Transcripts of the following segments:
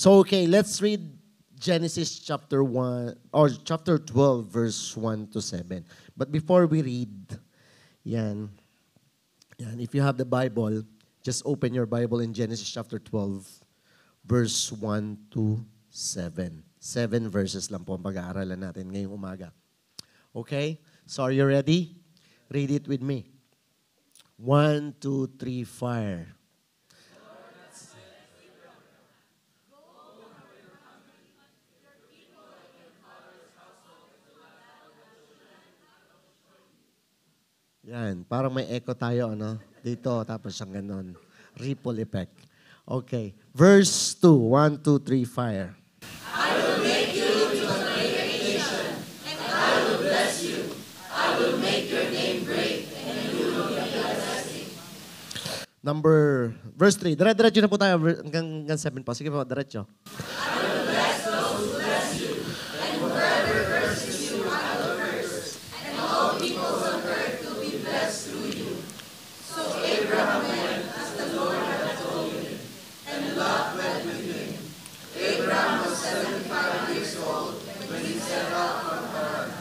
So, okay, let's read Genesis chapter 1 or chapter 12 verse 1 to 7. But before we read, yan, if you have the Bible, just open your Bible in Genesis chapter 12 verse 1 to 7. 7 verses lang po ang pag-aaralan natin ngayong umaga. Okay? So are you ready? Read it with me. 1, 2, 3, fire. Yan, parang may echo tayo, ano? Dito, tapos siyang ganon. Ripple effect. Okay. Verse 2, 1, 2, 3, fire. I will make you into a great nation, and I will bless you. I will make your name great, and you will be a blessing. Verse 3. Diretso na po tayo hanggang 7 po. Sige po, diretso. I will bless those who bless you, and whoever curses you, I will curse, and all peoples on earth will be blessed through you. So Abraham went as the Lord had told him, and Lot went with him. Abraham was 75 years old when he set out from Haran.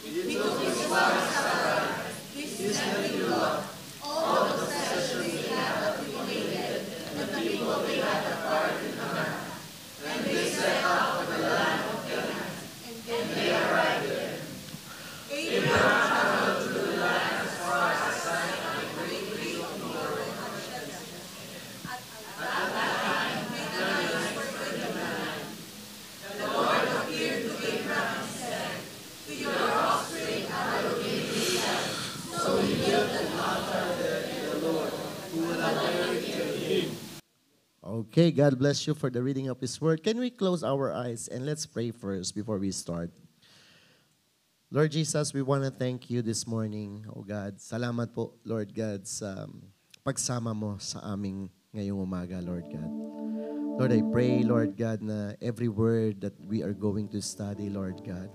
He took his wife Sarai, his nephew Lot, all the possessions they had accumulated, and the people they had acquired in Haran. And they set out for the land of Canaan, and they arrived there. Abraham traveled through the land as far as the sign of the great tree of Moreh. At that time, Canaanites were in the land. The Lord appeared to Abraham and said, to your offspring I will give this land. So he built an altar there to the Lord, who will adore him. Okay, God bless you for the reading of His Word. Can we close our eyes and let's pray first before we start? Lord Jesus, we want to thank you this morning, oh God. Salamat po, Lord God, sa pagsama mo sa aming ngayong umaga, Lord God. Lord, I pray, Lord God, na every word that we are going to study, Lord God,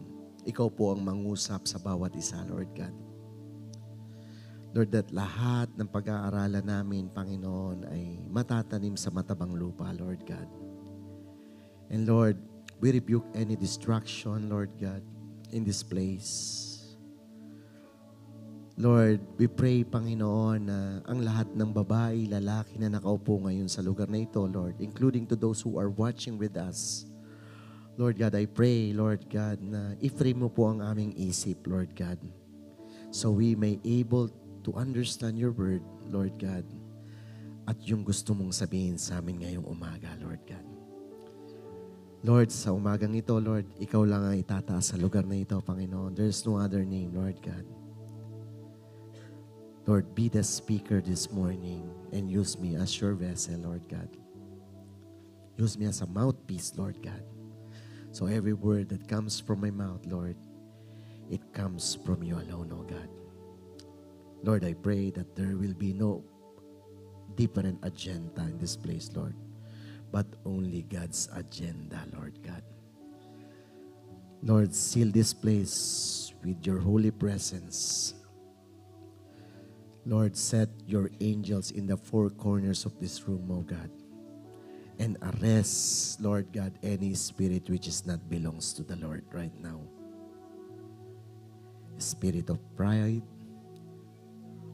ikaw po ang mangusap sa bawat isa, Lord God. Lord, that lahat ng pag-aaralan namin, Panginoon, ay matatanim sa matabang lupa, Lord God. And Lord, we rebuke any distraction, Lord God, in this place. Lord, we pray, Panginoon, na ang lahat ng babae, lalaki na nakaupo ngayon sa lugar na ito, Lord, including to those who are watching with us. Lord God, I pray, Lord God, na i-free mo po ang aming isip, Lord God, so we may able to understand your word, Lord God, at yung gusto mong sabihin sa amin ngayong umaga, Lord God. Lord, sa umagang ito, Lord, ikaw lang ang itataas sa lugar na ito, Panginoon. There's no other name, Lord God. Lord, be the speaker this morning and use me as your vessel, Lord God. Use me as a mouthpiece, Lord God. So every word that comes from my mouth, Lord, it comes from you alone, oh God. Lord, I pray that there will be no different agenda in this place, Lord, but only God's agenda, Lord God. Lord, seal this place with your holy presence. Lord, set your angels in the four corners of this room, oh God, and arrest, Lord God, any spirit which is not belongs to the Lord right now. Spirit of pride,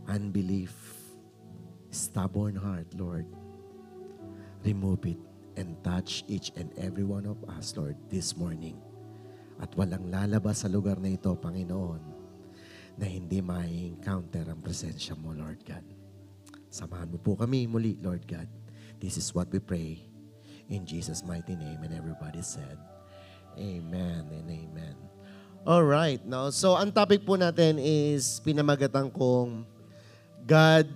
unbelief, stubborn heart, Lord, remove it and touch each and every one of us, Lord, this morning. At walang lalabas sa lugar na ito, Panginoon, na hindi ma-encounter ang presensya mo, Lord God. Samahan mo po kami muli, Lord God. This is what we pray in Jesus' mighty name. And everybody said, Amen and Amen. Alright, now, so ang topic po natin is pinamagatan kong God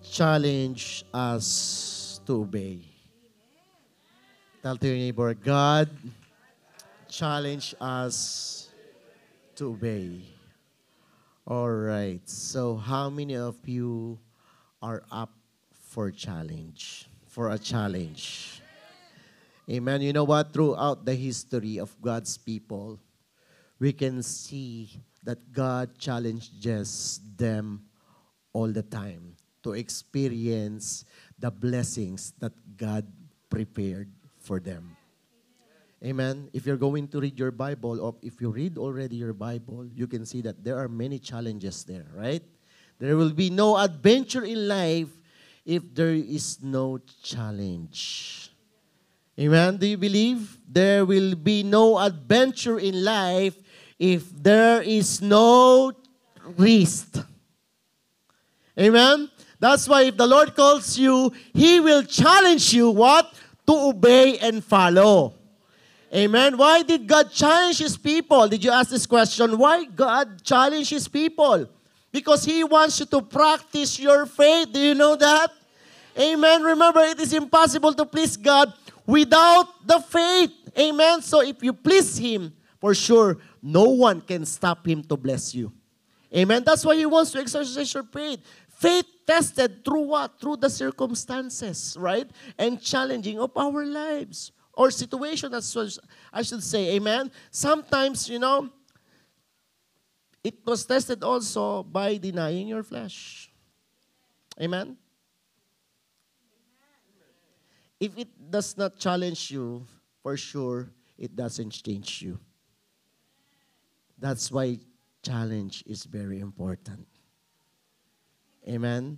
challenge us to obey. Tell to your neighbor, God challenge us to obey. All right. So how many of you are up for challenge? For a challenge? Amen. You know what? Throughout the history of God's people, we can see that God challenges them all the time to experience the blessings that God prepared for them. Amen. If you're going to read your Bible, or if you read already your Bible, you can see that there are many challenges there, right? There will be no adventure in life if there is no challenge. Amen. Do you believe? There will be no adventure in life if there is no risk. Amen. That's why if the Lord calls you, He will challenge you what? To obey and follow. Amen. Why did God challenge His people? Did you ask this question? Why God challenge His people? Because He wants you to practice your faith. Do you know that? Amen. Remember, it is impossible to please God without the faith. Amen. So if you please Him, for sure, no one can stop Him to bless you. Amen. That's why He wants to exercise your faith. Faith tested through what? Through the circumstances, right? And challenging of our lives. Or situation, as I should say. Amen. Sometimes, it was tested also by denying your flesh. Amen. If it does not challenge you, for sure, it doesn't change you. That's why challenge is very important. Amen?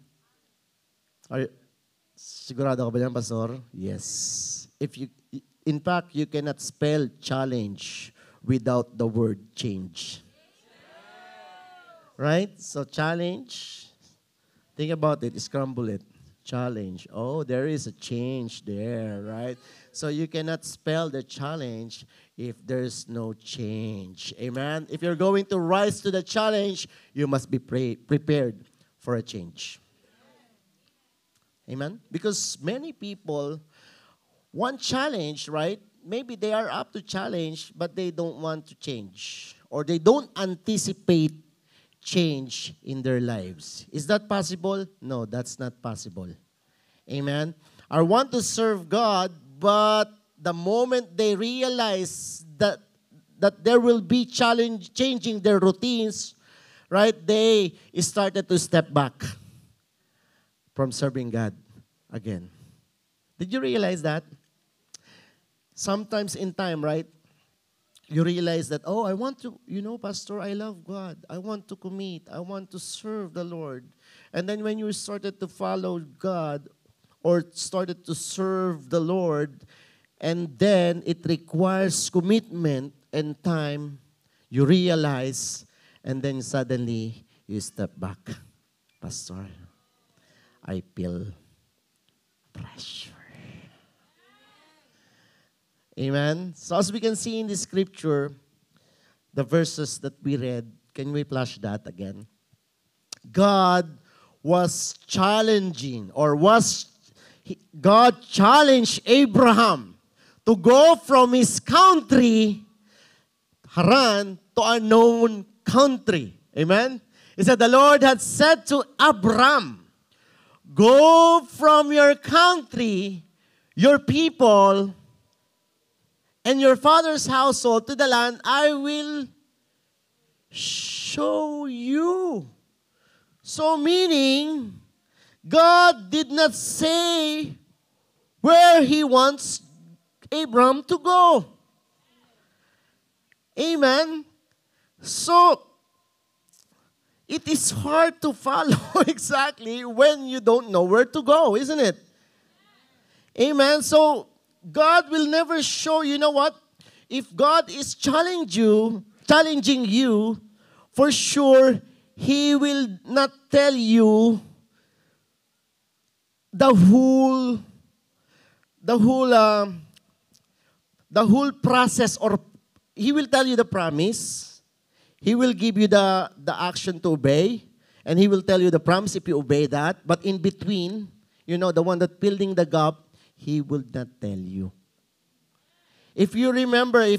Sigurado ka ba yan, Pastor? Yes. In fact, you cannot spell challenge without the word change. Right? So challenge, think about it, scramble it. Challenge. Oh, there is a change there, right? So you cannot spell the challenge if there's no change. Amen? If you're going to rise to the challenge, you must be prepared for a change. Amen? Because many people want challenge, right? Maybe they are up to challenge, but they don't want to change. Or they don't anticipate change in their lives. Is that possible? No, that's not possible. Amen? I want to serve God, but the moment they realize that there will be challenge, changing their routines, right, they started to step back from serving God again. Did you realize that? Sometimes in time, right, you realize that, oh, I want to, Pastor, I love God. I want to commit. I want to serve the Lord. And then when you started to follow God or started to serve the Lord, and then it requires commitment and time, you realize, and then suddenly you step back. Pastor, I feel pressure. Amen? So as we can see in the scripture, the verses that we read, can we flash that again? God was challenging, God challenged Abraham to go from his country, Haran, to a known country. Amen? He said, the Lord had said to Abram, go from your country, your people, and your father's household to the land I will show you. So meaning, God did not say where He wants Abram to go. Amen? So, it is hard to follow exactly when you don't know where to go, isn't it? Amen? So, God will never show, you know what? If God is challenging you, for sure, He will not tell you the whole process, or He will tell you the promise. He will give you the action to obey, and He will tell you the promise if you obey that. But in between, the one that building the gap, He will not tell you. If you remember, I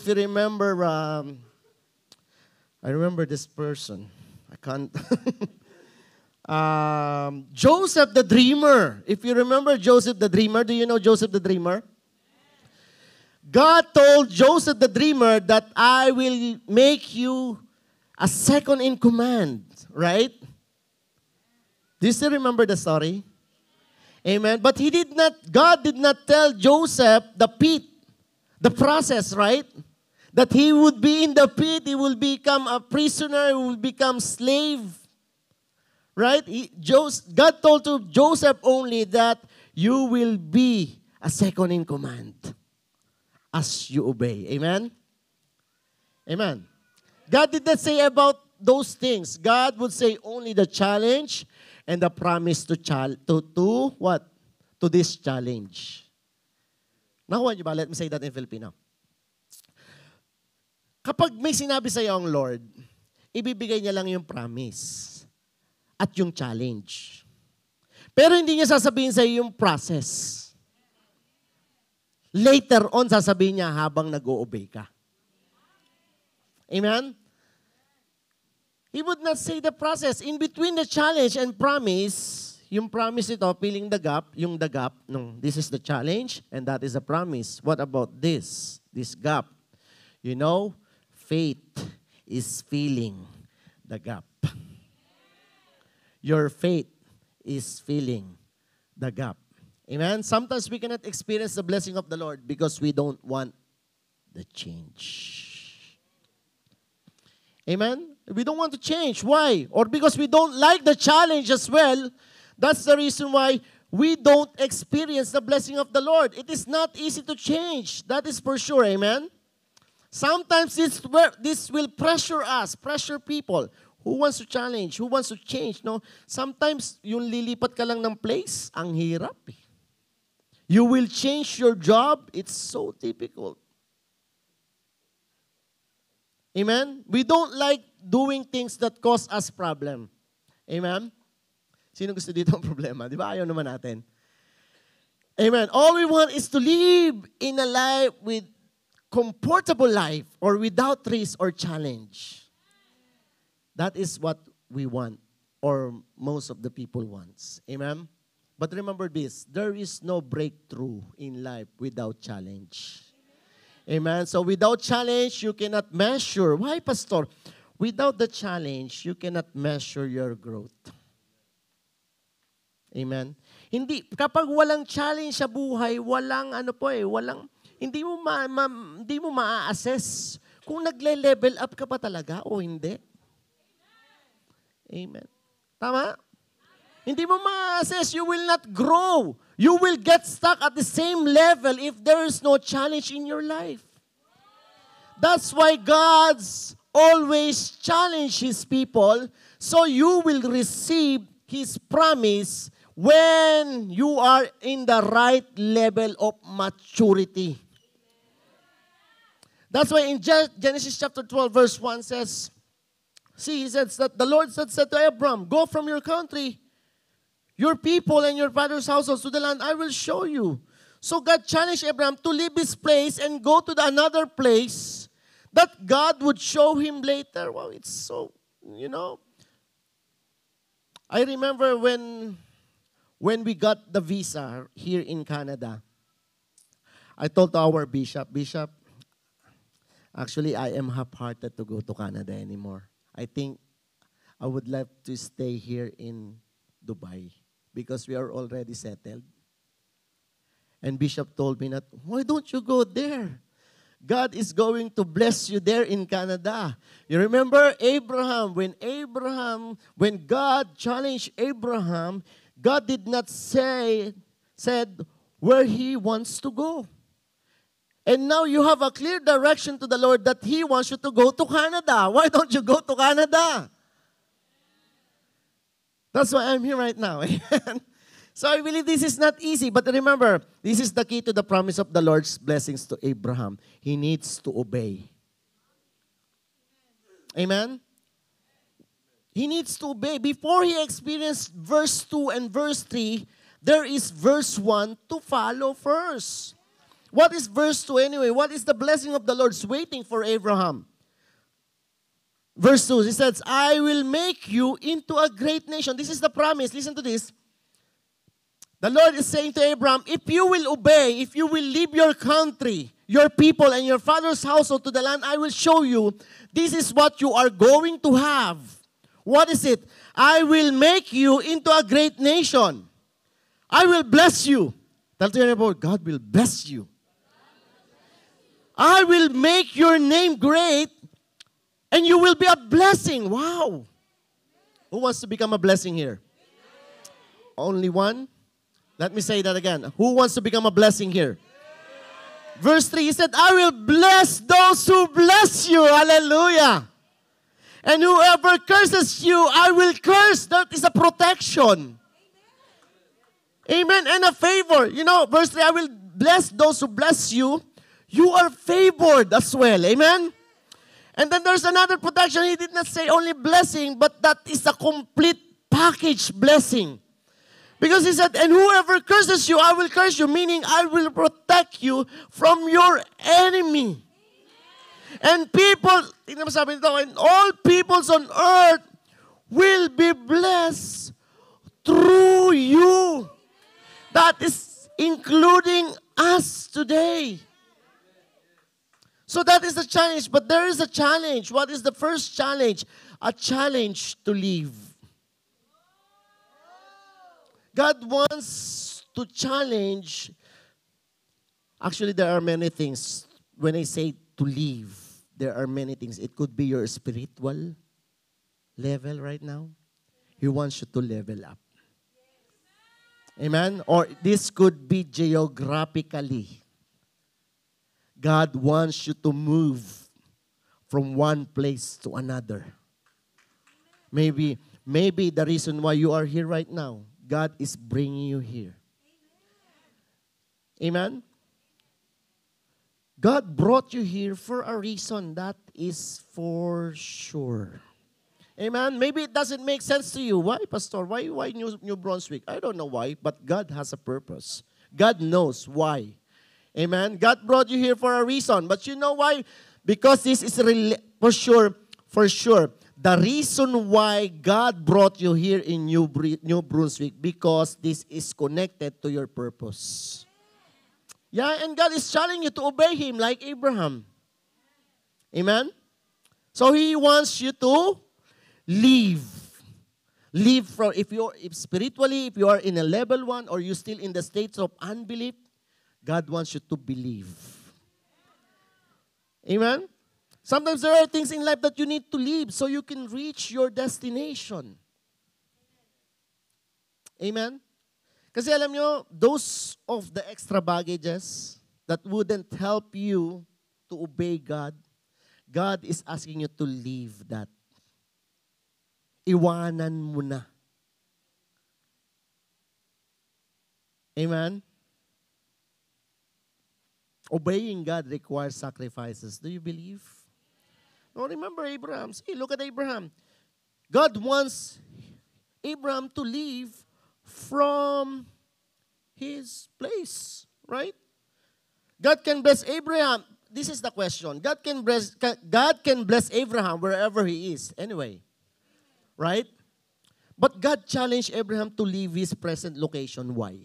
remember this person. I can't. Joseph the Dreamer. If you remember Joseph the Dreamer, do you know Joseph the Dreamer? God told Joseph the Dreamer that I will make you a second in command, right? Do you still remember the story? Amen. But God did not tell Joseph the pit The process, right? That he would be in the pit, he will become a prisoner, he will become slave. Right? God told to Joseph only that you will be a second in command as you obey. Amen? Amen. God did not say about those things. God would say only the challenge and the promise to what? To this challenge. Nakuha niyo ba? Let me say that in Filipino. Kapag may sinabi sa iyo ang Lord, ibibigay niya lang yung promise at yung challenge. Pero hindi niya sasabihin sa iyo yung process. Later on, sasabihin niya habang nag-o-obey ka. Amen? He would not say the process. In between the challenge and promise, yung promise ito, filling the gap, yung the gap, no, this is the challenge and that is the promise. What about this gap? You know, faith is filling the gap. Your faith is filling the gap. Amen? Sometimes we cannot experience the blessing of the Lord because we don't want the change. Amen? We don't want to change. Why? Or because we don't like the challenge as well. That's the reason why we don't experience the blessing of the Lord. It is not easy to change. That is for sure. Amen? Sometimes this will pressure us, pressure people. Who wants to challenge? Who wants to change? No? Sometimes, yung lilipat ka lang ng place, ang hirap. You will change your job. It's so difficult. Amen? We don't like doing things that cause us problem. Amen? Sino gusto dito ang problema? Di ba? Ayaw naman natin. Amen. All we want is to live in a life with comfortable life or without risk or challenge. That is what we want or most of the people wants. Amen? But remember this, there is no breakthrough in life without challenge. Amen. So without challenge, you cannot measure. Why, Pastor? Without the challenge, you cannot measure your growth. Amen. Hindi kapag walang challenge sa buhay, walang hindi mo ma-assess kung nagle-level up ka pa talaga o hindi. Amen. Tama? Hindi mo ma-assess, you will not grow. You will get stuck at the same level if there is no challenge in your life. That's why God's always challenge His people so you will receive His promise when you are in the right level of maturity. That's why in Genesis chapter 12 verse 1 says, he says that the Lord said to Abram, go from your country, your people and your father's households to the land I will show you. So God challenged Abraham to leave his place and go to another place that God would show him later. Wow, it's so, I remember when we got the visa here in Canada, I told our bishop, actually I am half-hearted to go to Canada anymore. I think I would like to stay here in Dubai because we are already settled. And Bishop told me that, why don't you go there? God is going to bless you there in Canada. You remember Abraham, when God challenged Abraham, God did not said where he wants to go. And now you have a clear direction to the Lord that He wants you to go to Canada. Why don't you go to Canada? That's why I'm here right now. So I believe this is not easy. But remember, this is the key to the promise of the Lord's blessings to Abraham. He needs to obey. Amen? He needs to obey. Before he experienced verse 2 and verse 3, there is verse 1 to follow first. What is verse 2 anyway? What is the blessing of the Lord's waiting for Abraham? Verse 2, he says, I will make you into a great nation. This is the promise. Listen to this. The Lord is saying to Abraham, if you will obey, if you will leave your country, your people, and your father's household to the land I will show you, this is what you are going to have. What is it? I will make you into a great nation. I will bless you. Tell to your neighbor, God will bless you. I will make your name great, and you will be a blessing. Wow. Who wants to become a blessing here? Only one? Let me say that again. Who wants to become a blessing here? Verse 3, he said, I will bless those who bless you. Hallelujah. And whoever curses you, I will curse. That is a protection. Amen. And a favor. You know, verse 3, I will bless those who bless you. You are favored as well. Amen. And then there's another protection. He did not say only blessing, but that is a complete package blessing. Because he said, and whoever curses you, I will curse you. Meaning, I will protect you from your enemy. And people, tingnan mo sabi nito, and all peoples on earth will be blessed through you. That is including us today. So that is the challenge. But there is a challenge. What is the first challenge? A challenge to live. God wants to challenge. Actually, there are many things. When I say to live, there are many things. It could be your spiritual level right now. He wants you to level up. Amen? Or this could be geographically. God wants you to move from one place to another. Maybe the reason why you are here right now, God is bringing you here. Amen? God brought you here for a reason. That is for sure. Amen? Maybe it doesn't make sense to you. Why, Pastor? Why New Brunswick? I don't know why, but God has a purpose. God knows why. Amen? God brought you here for a reason. But you know why? Because this is for sure. The reason why God brought you here in New Brunswick, because this is connected to your purpose. Yeah, and God is telling you to obey Him like Abraham. Amen? So He wants you to live. Live from, if spiritually, if you are in a level 1 or you're still in the states of unbelief, God wants you to believe. Amen? Sometimes there are things in life that you need to leave so you can reach your destination. Amen? Kasi alam nyo, those of the extra baggages that wouldn't help you to obey God, God is asking you to leave that. Iwanan mo na. Amen? Obeying God requires sacrifices. Do you believe? No, remember Abraham. See, look at Abraham. God wants Abraham to leave from his place, right? God can bless Abraham. This is the question. God can bless Abraham wherever he is, anyway. Right? But God challenged Abraham to leave his present location. Why?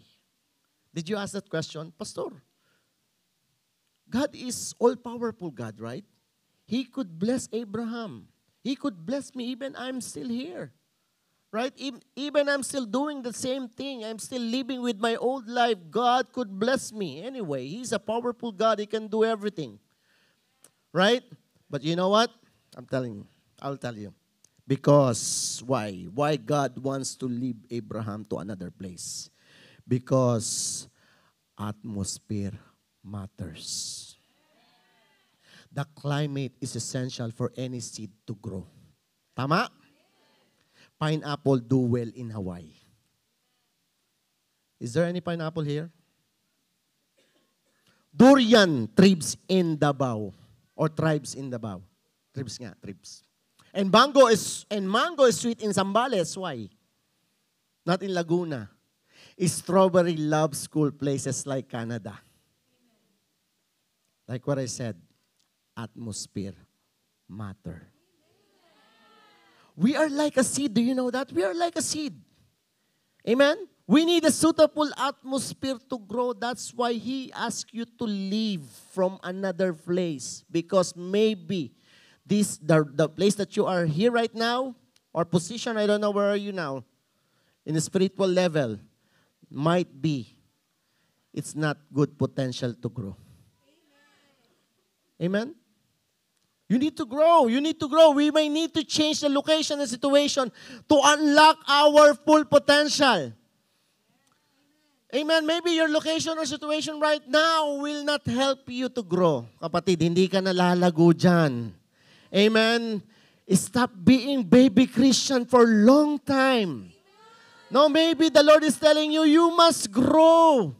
Did you ask that question? Pastor, God is all-powerful God, right? He could bless Abraham. He could bless me even I'm still here. Right? Even I'm still doing the same thing. I'm still living with my old life. God could bless me. Anyway, He's a powerful God. He can do everything. Right? But you know what? I'll tell you. Because, why? Why God wants to leave Abraham to another place? Because atmosphere matters. The climate is essential for any seed to grow. Tama? Pineapple do well in Hawaii. Is there any pineapple here? Durian thrives in Davao or thrives in Davao. Thrives. And mango is sweet in Zambales. Why? Not in Laguna. Strawberry loves cool places like Canada. Like what I said, atmosphere matter. We are like a seed. Do you know that? We are like a seed. Amen? We need a suitable atmosphere to grow. That's why He asked you to leave from another place. Because maybe the place that you are here right now, or position, I don't know where are you now, in the spiritual level, might be, it's not good potential to grow. Amen? You need to grow. You need to grow. We may need to change the location and situation to unlock our full potential. Amen. Maybe your location or situation right now will not help you to grow. Kapatid, hindi ka nalalago dyan. Amen. Stop being baby Christian for long time. No, maybe the Lord is telling you, you must grow.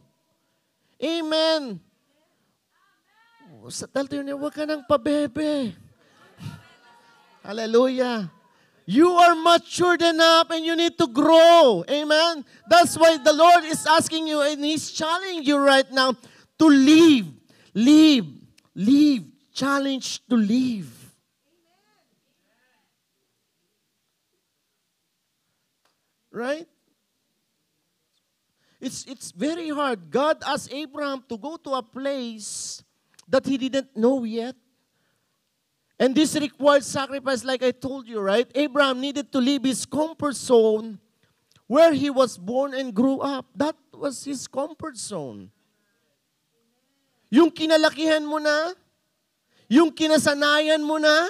Amen. Tell to you, huwag ka nang pabebe. Hallelujah. You are matured enough and you need to grow. Amen. That's why the Lord is asking you and He's challenging you right now to live. Live. Live. Challenge to live. Right? It's very hard. God asked Abraham to go to a place that he didn't know yet. And this required sacrifice like I told you, right? Abraham needed to leave his comfort zone where he was born and grew up. That was his comfort zone. Yung kinalakihan mo na, yung kinasanayan mo na,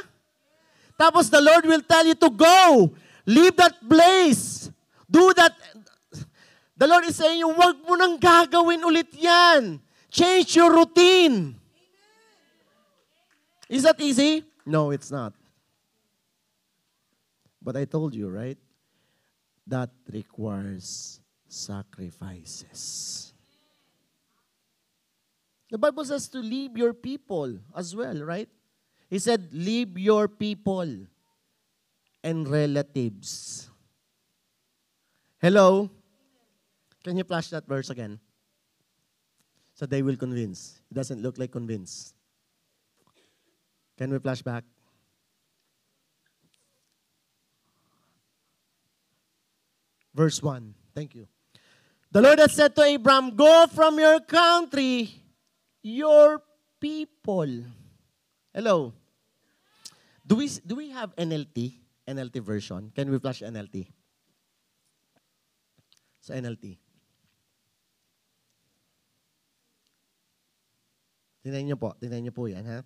tapos the Lord will tell you to go. Leave that place. Do that. The Lord is saying, huwag mo nang gagawin ulit yan. Change your routine. Is that easy? No, it's not. But I told you, right? That requires sacrifices. The Bible says to leave your people as well, right? He said, leave your people and relatives. Hello? Can you flash that verse again? So they will convince. It doesn't look like convince. Can we flash back? Verse 1. Thank you. The Lord has said to Abraham, go from your country, your people. Hello. Do we have NLT? NLT version? Can we flash NLT? Sa NLT. Tingnan niyo po yan, ha?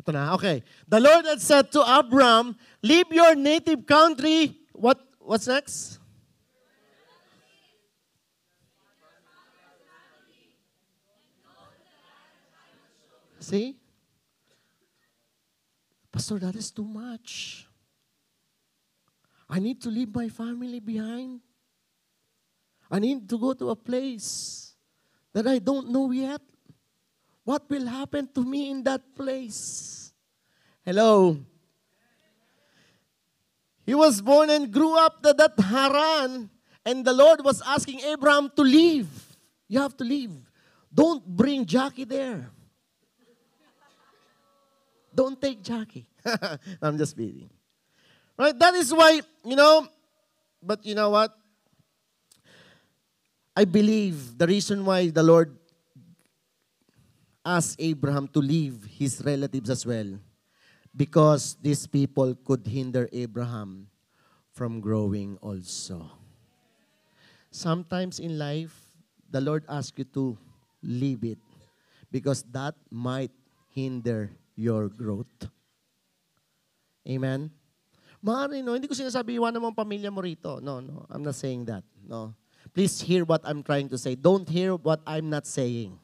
Ito na, okay. The Lord had said to Abram, leave your native country. What's next? See? Pastor, that is too much. I need to leave my family behind. I need to go to a place that I don't know yet. What will happen to me in that place? Hello? He was born and grew up to that Haran, and the Lord was asking Abraham to leave. You have to leave. Don't bring Jackie there. Don't take Jackie. I'm just kidding. Right? That is why, but you know what? I believe the reason why the Lord asked Abraham to leave his relatives as well, because these people could hinder Abraham from growing also. Sometimes in life, the Lord asks you to leave it because that might hinder your growth. Amen? Maaari, no? Hindi ko sinasabi, iwanan mo ang pamilya mo rito. No, I'm not saying that. No. Please hear what I'm trying to say. Don't hear what I'm not saying.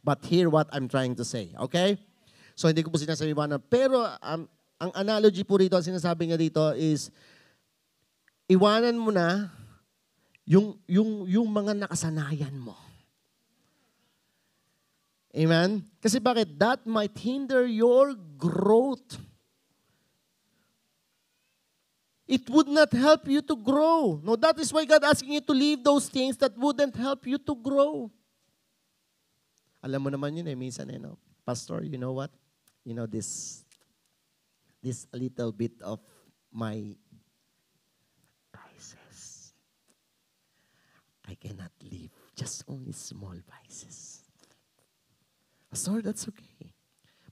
But hear what I'm trying to say. Okay? So, hindi ko po sinasabi iwanan. Pero, ang analogy po rito, ang sinasabi niya dito is, iwanan mo na yung mga nakasanayan mo. Amen? Kasi bakit? That might hinder your growth. It would not help you to grow. No, that is why God asking you to leave those things that wouldn't help you to grow. Alam mo naman yun minsan no? Pastor, you know what? You know this little bit of my vices. I cannot leave. Just only small vices. Pastor, that's okay.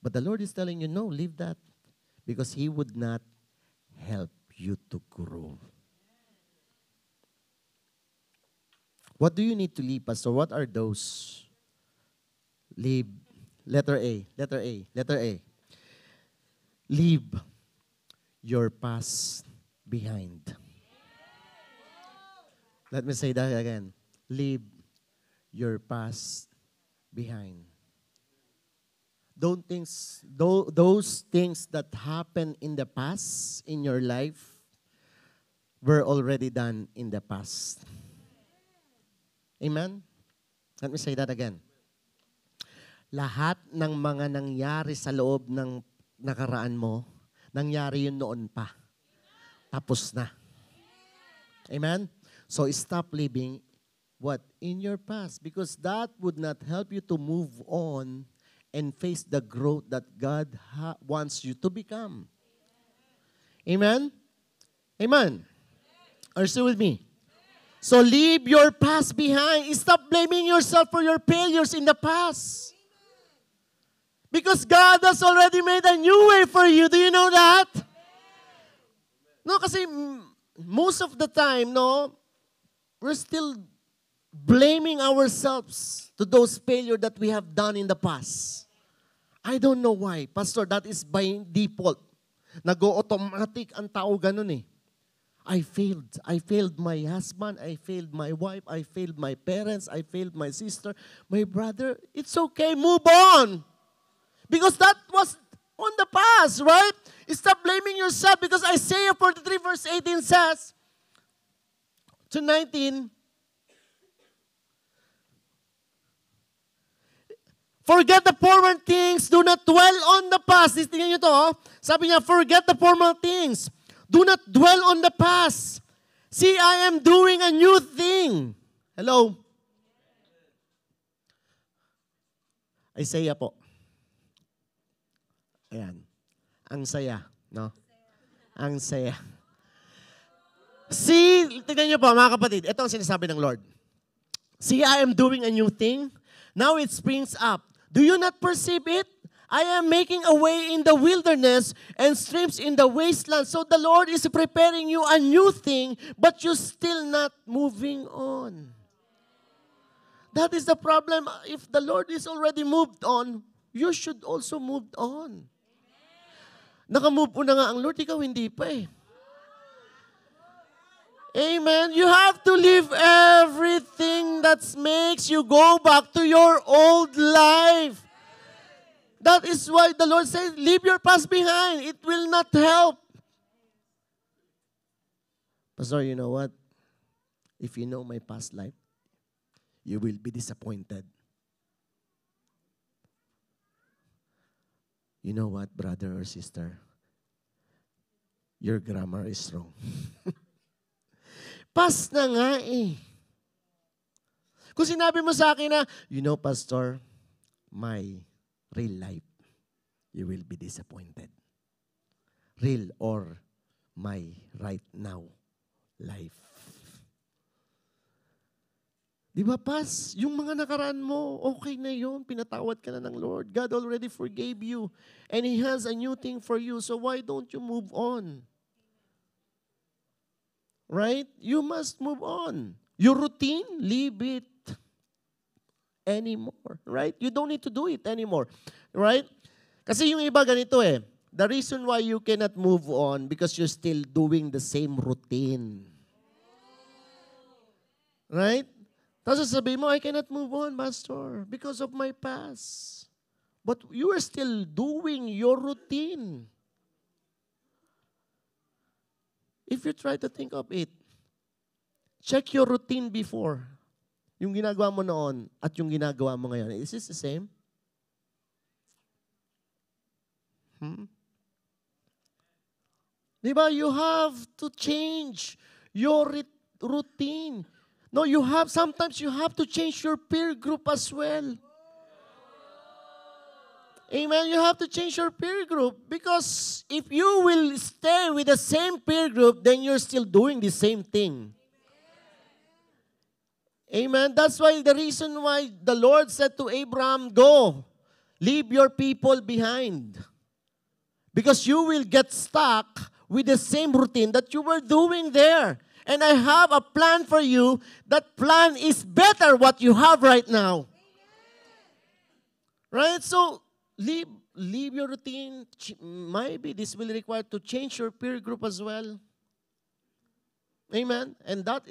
But the Lord is telling you, no, leave that. Because He would not help you to grow. What do you need to leave, Pastor? What are those? Leave. Letter A. Letter A. Letter A. Leave your past behind. Let me say that again. Leave your past behind. Those things that happened in the past in your life were already done in the past. Amen? Let me say that again. Lahat ng mga nangyari sa loob ng nakaraan mo, nangyari yun noon pa. Tapos na. Amen? So stop living what? In your past. Because that would not help you to move on and face the growth that God wants you to become. Amen? Amen? Are you still with me? So leave your past behind. Stop blaming yourself for your failures in the past. Because God has already made a new way for you. Do you know that? No, kasi most of the time, no, we're still blaming ourselves to those failures that we have done in the past. I don't know why. Pastor, that is by default. Nag-automatic ang tao ganun eh. I failed. I failed my husband. I failed my wife. I failed my parents. I failed my sister, my brother. It's okay. Move on. Because that was on the past, right? Stop blaming yourself because Isaiah 43 verse 18 says to 19, forget the former things, do not dwell on the past. Tingnan nyo to, oh. Sabi niya, forget the former things. Do not dwell on the past. See, I am doing a new thing. Hello? Isaiah po. Ayan. Ang saya, no? Ang saya. See, tingnan niyo po mga kapatid, ito ang sinasabi ng Lord. See, I am doing a new thing. Now it springs up. Do you not perceive it? I am making a way in the wilderness and streams in the wasteland. So the Lord is preparing you a new thing, but you're still not moving on. That is the problem. If the Lord is already moved on, you should also move on. Naka-move on na nga ang Lord, ikaw hindi pa eh. Amen. You have to leave everything that makes you go back to your old life. That is why the Lord says, leave your past behind. It will not help. Pastor, you know what? If you know my past life, you will be disappointed. You know what, brother or sister? Your grammar is wrong. Past na nga eh. Kung sinabi mo sa akin na, you know, Pastor, my real life, you will be disappointed. Real or my right now life. Di ba, Pas? Yung mga nakaraan mo, okay na yun. Pinatawad ka na ng Lord. God already forgave you. And He has a new thing for you. So why don't you move on? Right? You must move on. Your routine, leave it anymore. Right? You don't need to do it anymore. Right? Kasi yung iba ganito eh. The reason why you cannot move on because you're still doing the same routine. Right? Tapos sabihin mo, I cannot move on, Pastor, because of my past. But you are still doing your routine. If you try to think of it, check your routine before. Yung ginagawa mo noon at yung ginagawa mo ngayon. Is this the same? Diba? You have to change your routine. No, sometimes you have to change your peer group as well. Amen. You have to change your peer group because if you will stay with the same peer group, then you're still doing the same thing. Amen. That's why the reason why the Lord said to Abraham, go, leave your people behind. Because you will get stuck with the same routine that you were doing there. And I have a plan for you. That plan is better what you have right now. Right? So, leave your routine. Maybe this will require to change your peer group as well. Amen? And that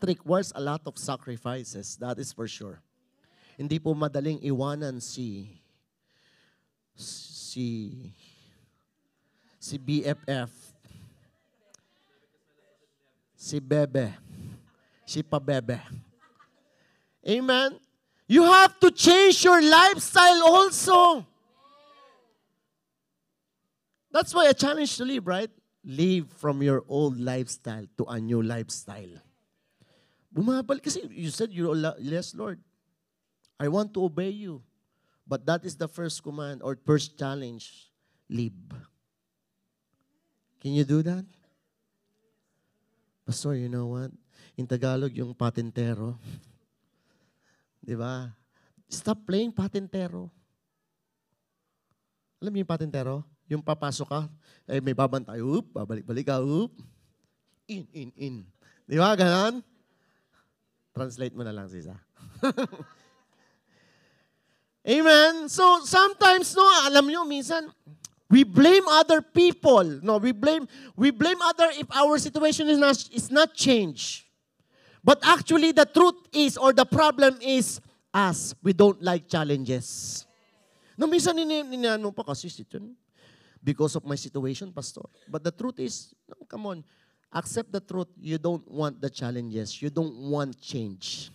requires a lot of sacrifices. That is for sure. Hindi po madaling iwanan si BFF, si Bebe, si Pabebe. Amen? You have to change your lifestyle also. That's why I challenge to live, right? Live from your old lifestyle to a new lifestyle. Bumabalik kasi you said, yes, Lord. I want to obey you. But that is the first command or first challenge. Live. Can you do that? Pastor, you know what? In Tagalog, yung patintero. Di ba? Stop playing patintero. Alam niyo yung patintero? Yung papasok ka, may babantay, babalik-balik ka, in. Di ba, ganon? Translate mo na lang, Sisa. Amen? So, sometimes, alam niyo, minsan, we blame other people. We blame other if our situation is not changed. But actually, the truth is, or the problem is, us. We don't like challenges. Minsan, mo pa kasi, because of my situation, Pastor. But the truth is, come on, accept the truth. You don't want the challenges. You don't want change.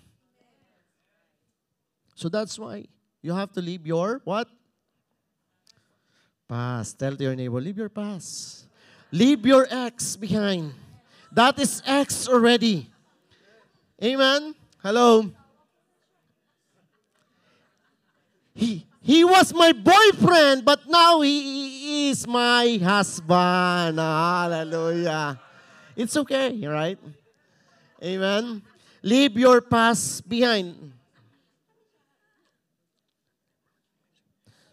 So that's why you have to leave your what? Past. Tell to your neighbor, leave your past. Leave your ex behind. That is ex already. Amen? Hello? He was my boyfriend, but now he is my husband. Hallelujah. It's okay, right? Amen? Leave your past behind.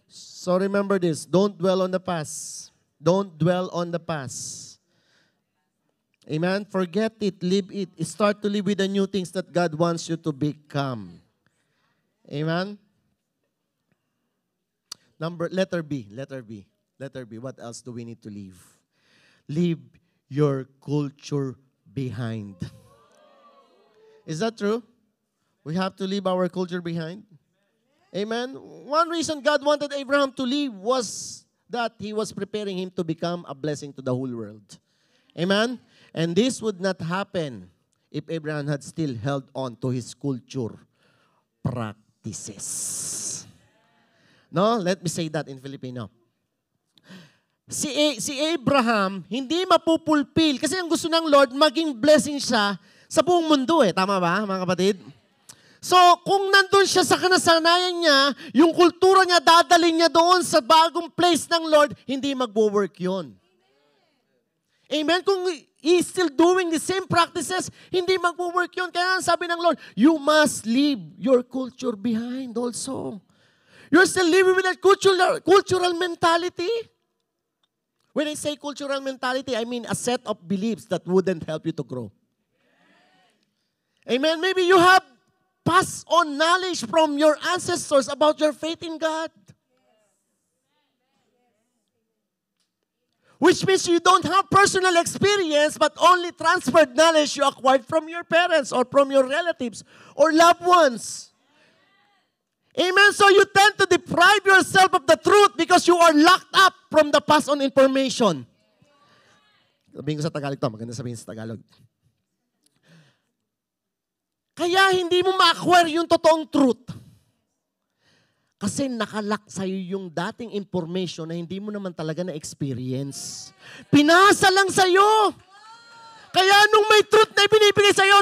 So remember this, don't dwell on the past. Don't dwell on the past. Amen? Forget it, leave it. Start to live with the new things that God wants you to become. Amen? Letter B. What else do we need to leave? Leave your culture behind. Is that true? We have to leave our culture behind. Amen? One reason God wanted Abraham to leave was that he was preparing him to become a blessing to the whole world. Amen? And this would not happen if Abraham had still held on to his culture practices. No? Let me say that in Filipino. Si Abraham, hindi mapupulpil. Kasi ang gusto ng Lord, maging blessing siya sa buong mundo eh. Tama ba, mga kapatid? So, kung nandun siya sa kanasanayan niya, yung kultura niya, dadalhin niya doon sa bagong place ng Lord, hindi magwo-work yun. Amen? Kung he's still doing the same practices, hindi magwo-work yun. Kaya sabi ng Lord, you must leave your culture behind also. You're still living with that cultural mentality. When I say cultural mentality, I mean a set of beliefs that wouldn't help you to grow. Amen? Maybe you have passed on knowledge from your ancestors about your faith in God. Which means you don't have personal experience but only transferred knowledge you acquired from your parents or from your relatives or loved ones. Amen? So you tend to deprive yourself of the truth because you are locked up from the past on information. Sabihin ko sa Tagalog to, maganda sabihin sa Tagalog. Kaya hindi mo ma-acquire yung totoong truth. Kasi nakalock sa'yo yung dating information na hindi mo naman talaga na-experience. Pinasa lang sa'yo. Kaya nung may truth na ibinibigay sa'yo,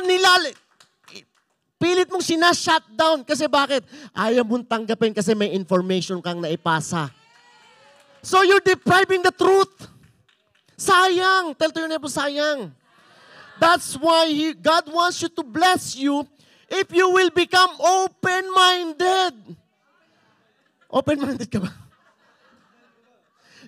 pilit mong sinashutdown. Kasi bakit? Ayaw mong tanggapin kasi may information kang naipasa. So you're depriving the truth. Sayang. Tell to your neighbor, sayang. That's why God wants you to bless you if you will become open-minded. Open-minded ka ba?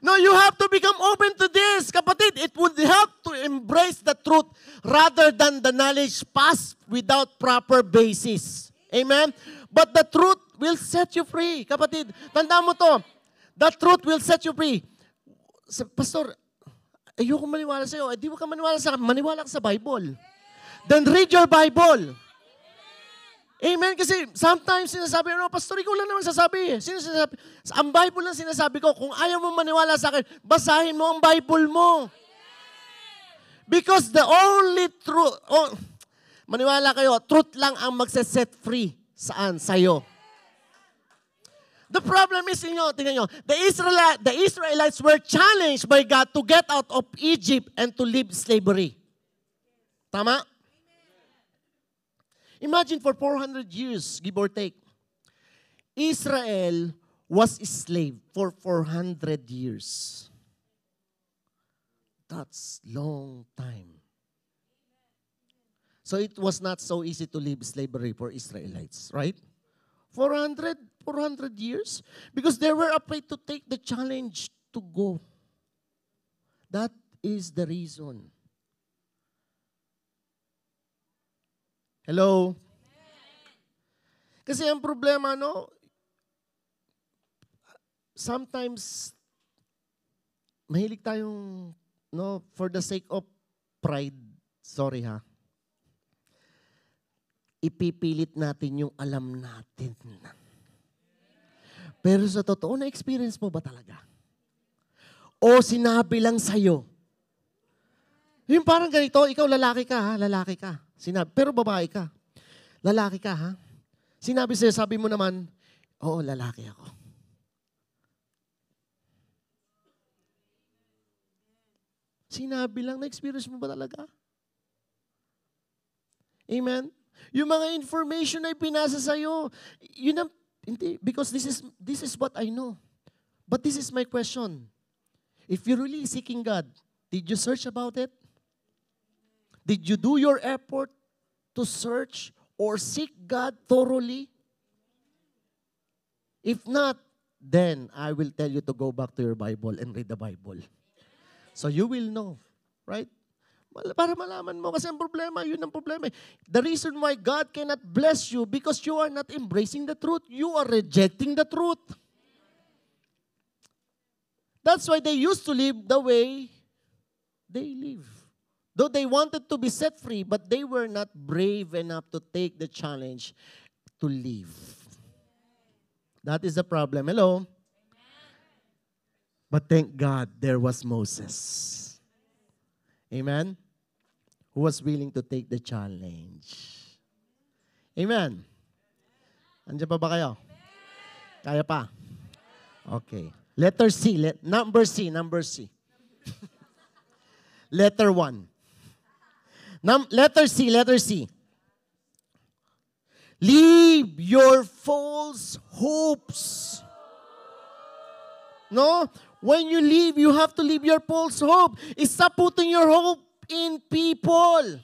No, you have to become open to this. Kapatid, it would help to embrace the truth rather than the knowledge passed without proper basis. Amen? But the truth will set you free. Kapatid, tandaan mo to. The truth will set you free. Pastor, ayoko maniwala sa'yo. Di mo ka maniwala sa akin. Maniwala ka sa Bible. Then read your Bible. Amen? Kasi sometimes sinasabi, Pastor, ikaw lang naman sasabi. Sino sinasabi? Ang Bible lang sinasabi ko, kung ayaw mo maniwala sa akin, basahin mo ang Bible mo. Because the only truth, maniwala kayo, truth lang ang magse-set free. Saan? Sa'yo. The problem is, tingnan nyo, the Israelites were challenged by God to get out of Egypt and to leave slavery. Tama? Imagine for 400 years, give or take, Israel was a slave for 400 years. That's long time. So it was not so easy to leave slavery for Israelites, right? 400 years? Because they were afraid to take the challenge to go. That is the reason. Hello? Kasi ang problema, sometimes, mahilig tayong, for the sake of pride, sorry ha, ipipilit natin yung alam natin. Pero sa totoo, na-experience mo ba talaga? O sinabi lang sa'yo? Yung parang ganito, ikaw lalaki ka ha, lalaki ka. Sinabi, pero babae ka. Lalaki ka, ha? Sinabi sa'yo, sabi mo naman, oo, lalaki ako. Sinabi lang, na-experience mo ba talaga? Amen? Yung mga information na pinasa sa'yo, yun ang, hindi, because this is what I know. But this is my question. If you're really seeking God, did you search about it? Did you do your effort to search or seek God thoroughly? If not, then I will tell you to go back to your Bible and read the Bible. So you will know, right? Para malaman mo, kasi ang problema, yun ang problema. The reason why God cannot bless you because you are not embracing the truth. You are rejecting the truth. That's why they used to live the way they live. Though they wanted to be set free, but they were not brave enough to take the challenge to leave. That is the problem. Hello? But thank God there was Moses. Amen? Who was willing to take the challenge. Amen? Andiyan pa ba kayo? Kaya pa? Okay. Letter C. Number C. Letter 1. Letter C. Leave your false hopes. No? When you leave, you have to leave your false hope. Stop putting your hope in people.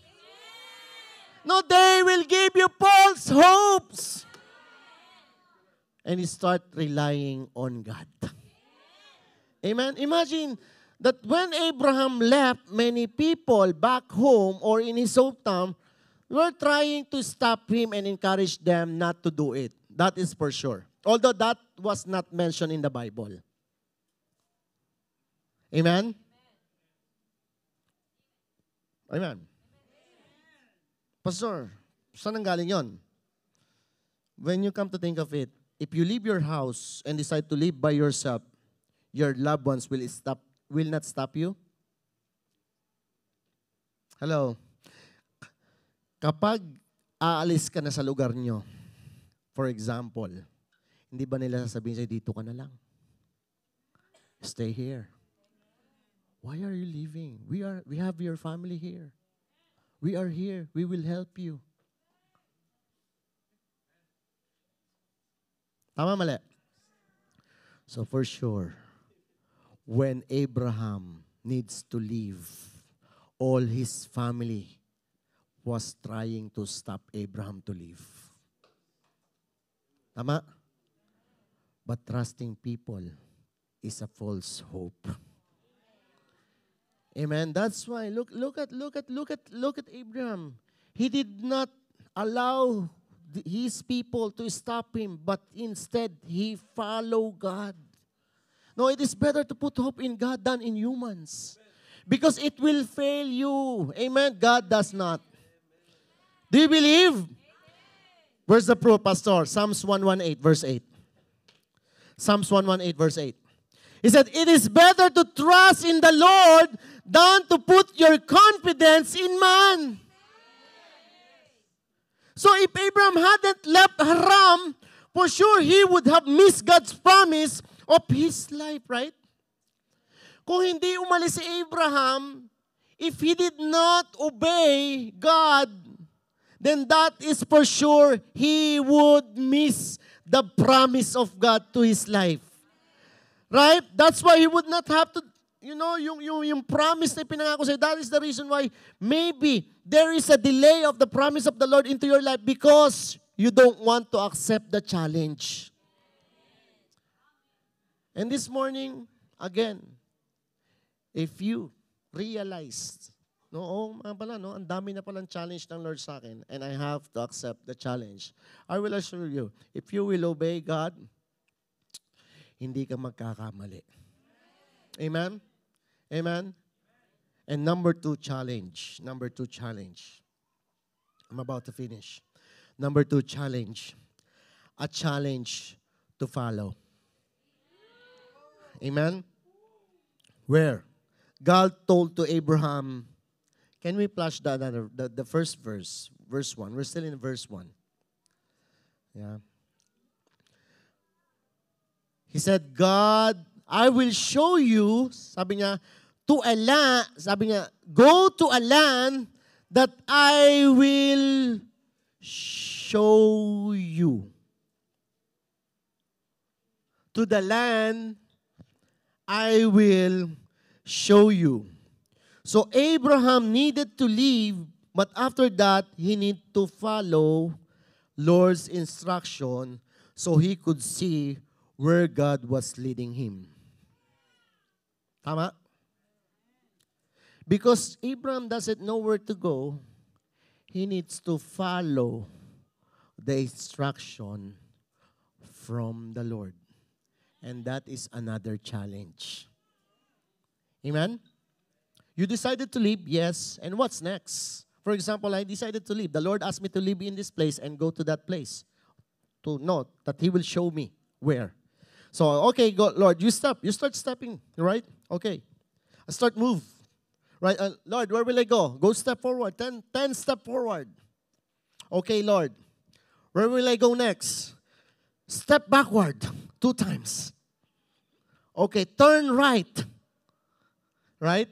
No, they will give you false hopes. And you start relying on God. Amen? Imagine that when Abraham left, many people back home or in his hometown were trying to stop him and encourage them not to do it. That is for sure. Although that was not mentioned in the Bible. Amen? Amen. Pastor, saan ang galing yon? When you come to think of it, if you leave your house and decide to live by yourself, your loved ones will not stop you? Hello? Kapag aalis ka na sa lugar nyo, for example, hindi ba nila sasabihin sa'yo, dito ka na lang? Stay here. Why are you leaving? We have your family here. We are here. We will help you. Tama, mali? So for sure, when Abraham needs to leave, all his family was trying to stop Abraham to leave. Tama? But trusting people is a false hope. Amen. That's why look at Abraham. He did not allow his people to stop him, but instead he followed God. No, it is better to put hope in God than in humans. Because it will fail you. Amen. God does not. Do you believe? Where's the proof, Pastor? Psalms 118, verse 8. Psalms 118, verse 8. He said, it is better to trust in the Lord than to put your confidence in man. So if Abraham hadn't left Haran, for sure he would have missed God's promise of his life, right? Kung hindi umalis si Abraham, if he did not obey God, then that is for sure he would miss the promise of God to his life. Right? That's why he would not have to, yung promise na pinangako sa'yo. That is the reason why maybe there is a delay of the promise of the Lord into your life because you don't want to accept the challenge. And this morning, again, if you realized, ang dami na palang challenge ng Lord sa akin and I have to accept the challenge, I will assure you, if you will obey God, hindi ka magkakamali. Amen? Amen? And number two challenge. I'm about to finish. Number two challenge. A challenge to follow. Amen? Where? God told to Abraham, can we flash the first verse? Verse 1. We're still in verse 1. Yeah. He said, God, I will show you, sabi niya, go to a land that I will show you. To the land I will show you. So Abraham needed to leave, but after that, he needed to follow Lord's instruction so he could see where God was leading him. Tama? Because Abraham doesn't know where to go, he needs to follow the instruction from the Lord. And that is another challenge. Amen? You decided to leave, yes. And what's next? For example, I decided to leave. The Lord asked me to leave in this place and go to that place. To know that He will show me where. So, okay, go, Lord, you stop. You start stepping, right? Okay. I start move. Right? Lord, where will I go? Go step forward. 10 step forward. Okay, Lord. Where will I go next? Step backward 2 times. Okay, turn right. Right?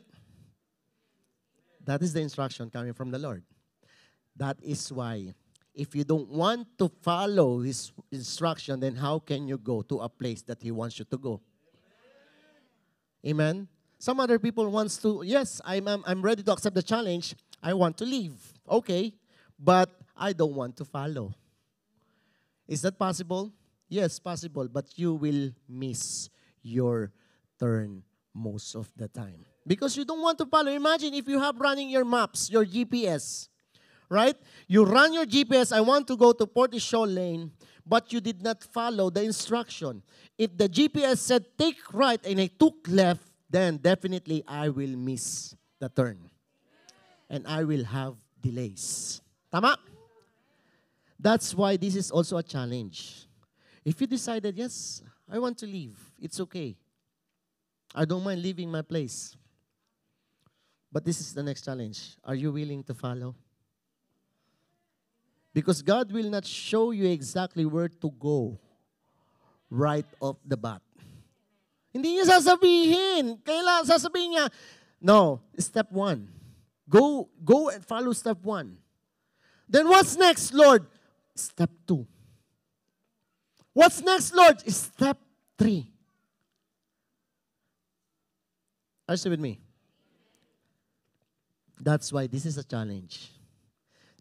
That is the instruction coming from the Lord. That is why, if you don't want to follow His instruction, then how can you go to a place that He wants you to go? Amen? Some other people wants to, yes, I'm ready to accept the challenge. I want to leave. Okay, but I don't want to follow. Is that possible? Yes, possible, but you will miss your turn most of the time. Because you don't want to follow. Imagine if you have running your maps, your GPS, right? You run your GPS, I want to go to Portishead Lane, but you did not follow the instruction. If the GPS said take right and I took left, then definitely I will miss the turn. And I will have delays. Tama? That's why this is also a challenge. If you decided, yes, I want to leave, it's okay. I don't mind leaving my place. But this is the next challenge. Are you willing to follow? Because God will not show you exactly where to go right off the bat. Hindi niya sasabihin. Kailangan sasabihin niya, no, step 1. Go and follow step 1. Then what's next, Lord? Step 2. What's next, Lord? Step 3. Are you with me? That's why this is a challenge.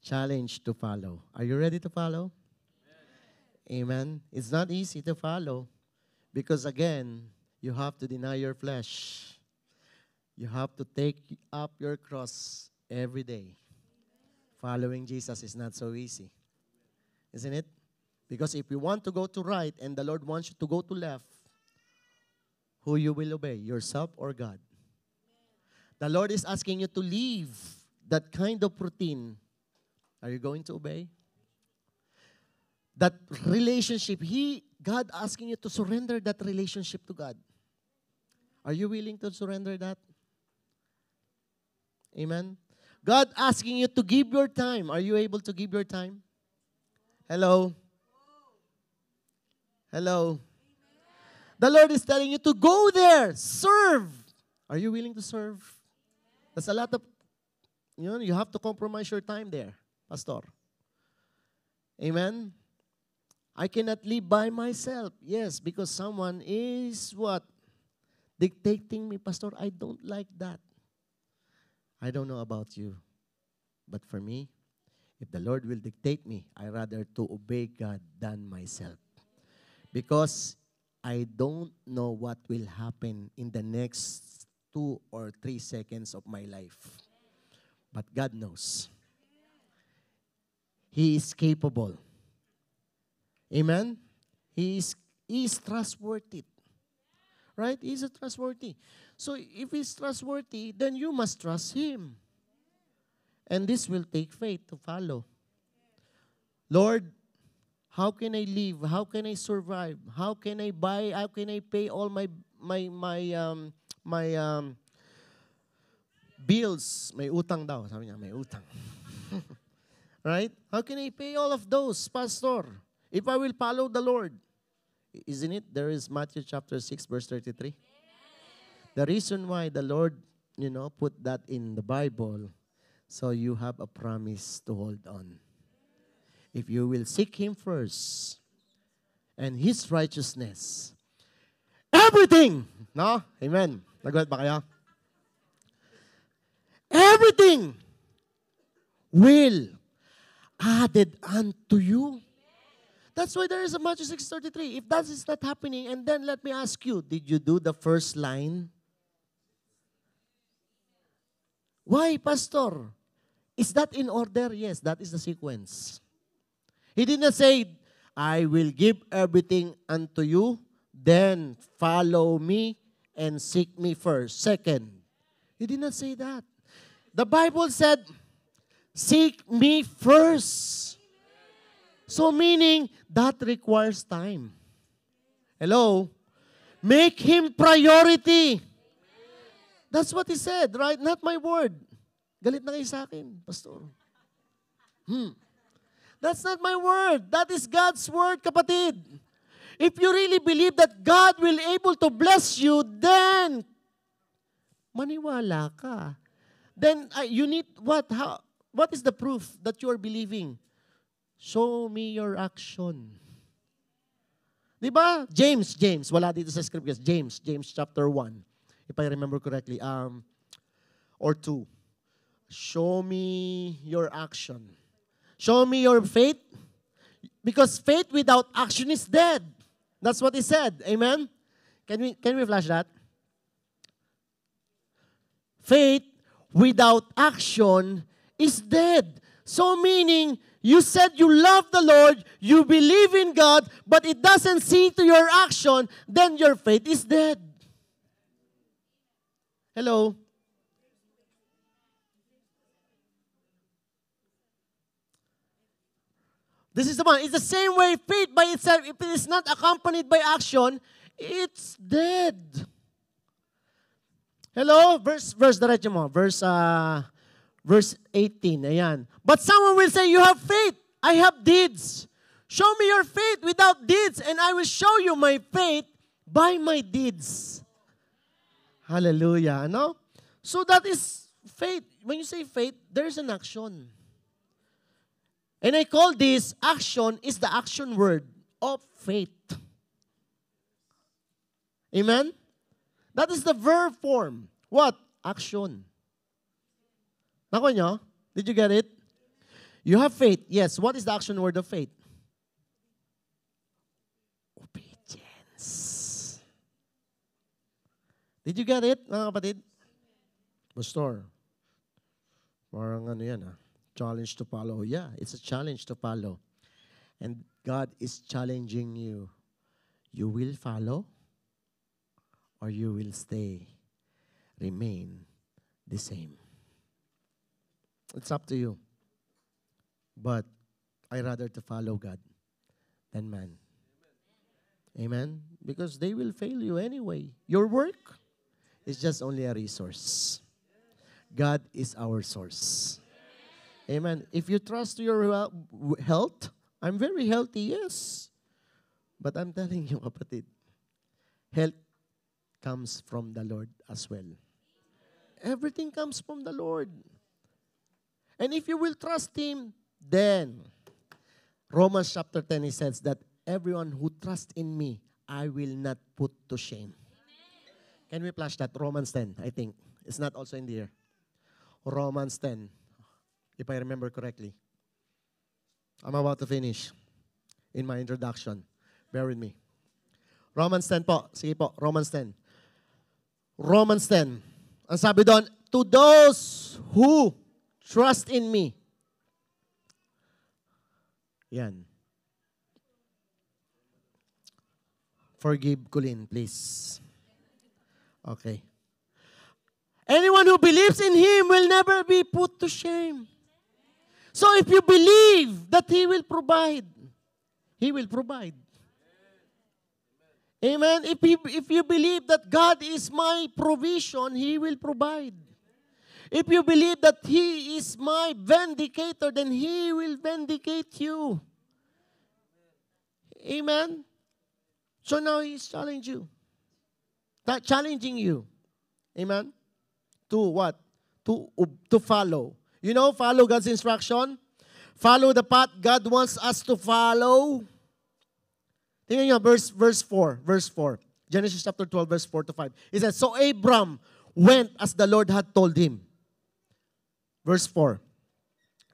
Challenge to follow. Are you ready to follow? Amen. It's not easy to follow because again, You have to deny your flesh. You have to take up your cross every day. Following Jesus is not so easy. Isn't it? Because if you want to go to right and the Lord wants you to go to left, who you will obey, yourself or God? The Lord is asking you to leave that kind of routine. Are you going to obey? That relationship, God asking you to surrender that relationship to God. Are you willing to surrender that? Amen? God asking you to give your time. Are you able to give your time? Hello? Hello? The Lord is telling you to go there, serve. Are you willing to serve? That's a lot of, you have to compromise your time there, Pastor. Amen? I cannot live by myself. Yes, because someone is what? Dictating me. Pastor, I don't like that. I don't know about you. But for me, if the Lord will dictate me, I rather to obey God than myself. Because I don't know what will happen in the next 2 or 3 seconds of my life. But God knows. He is capable. Amen? He is trustworthy. Right? He is trustworthy. So if He's trustworthy, then you must trust Him. And this will take faith to follow. Lord, how can I live? How can I survive? How can I buy? How can I pay all my bills? May utang daw. Sabi niya, may utang. Right? How can I pay all of those, Pastor? If I will follow the Lord. Isn't it? There is Matthew chapter 6, verse 33. The reason why the Lord, put that in the Bible, so you have a promise to hold on. If you will seek Him first and His righteousness, everything, no? Amen. Nagulat ba kayo? Everything will added unto you. That's why there is a Matthew 6:33. If that is not happening, and then let me ask you, did you do the first line? Why, Pastor? Is that in order? Yes, that is the sequence. He did not say, I will give everything unto you, then follow me and seek me first. Second. He did not say that. The Bible said, seek me first. So meaning, that requires time. Hello? Make Him priority. That's what He said, right? Not my word. Galit na kayo sa akin, Pastor. That's not my word. That is God's word, kapatid. If you really believe that God will able to bless you, then maniwala ka. Then you need what? What is the proof that you are believing? Show me your action. Diba? James, wala dito sa scriptures. James chapter 1. If I remember correctly, or 2. Show me your action. Show me your faith. Because faith without action is dead. That's what he said. Amen? Can we flash that? Faith without action is dead. So meaning, you said you love the Lord, you believe in God, but it doesn't see to your action, then your faith is dead. Hello? This is the one. It's the same way faith by itself, if it is not accompanied by action, it's dead. Hello? Verse diretso mo. Verse 18, ayan. But someone will say, you have faith, I have deeds. Show me your faith without deeds, and I will show you my faith by my deeds. Hallelujah, no? So that is faith. When you say faith, there's an action. And I call this action is the action word of faith. Amen? That is the verb form. What? Action. Nakuha nyo? Did you get it? You have faith. Yes. What is the action word of faith? Obedience. Did you get it, mga kapatid? Pastor, parang ano yan challenge to follow. Yeah, it's a challenge to follow. And God is challenging you. You will follow or you will remain the same. It's up to you. But I rather to follow God than man. Amen? Because they will fail you anyway. Your work is just only a resource. God is our source. Amen. If you trust your health, I'm very healthy, yes. But I'm telling you, kapatid, health comes from the Lord as well. Everything comes from the Lord. And if you will trust Him, then Romans chapter 10, He says that everyone who trusts in me, I will not put to shame. Can we flash that? Romans 10, I think. It's not also in the air. Romans 10, if I remember correctly. I'm about to finish in my introduction. Bear with me. Romans 10 po. Sige po, Romans 10. Romans 10. Ang sabi doon, to those who trust in me. Yan. Forgive Colin, please. Okay. Anyone who believes in Him will never be put to shame. So if you believe that He will provide, He will provide. Amen. If you believe that God is my provision, He will provide. If you believe that He is my vindicator, then He will vindicate you. Amen. So now He's challenging you. Amen. To what? To follow. You know, follow God's instruction. Follow the path God wants us to follow. Tingnan nyo, verse 4. Genesis chapter 12, verse 4 to 5. It says, so Abram went as the Lord had told him. Verse 4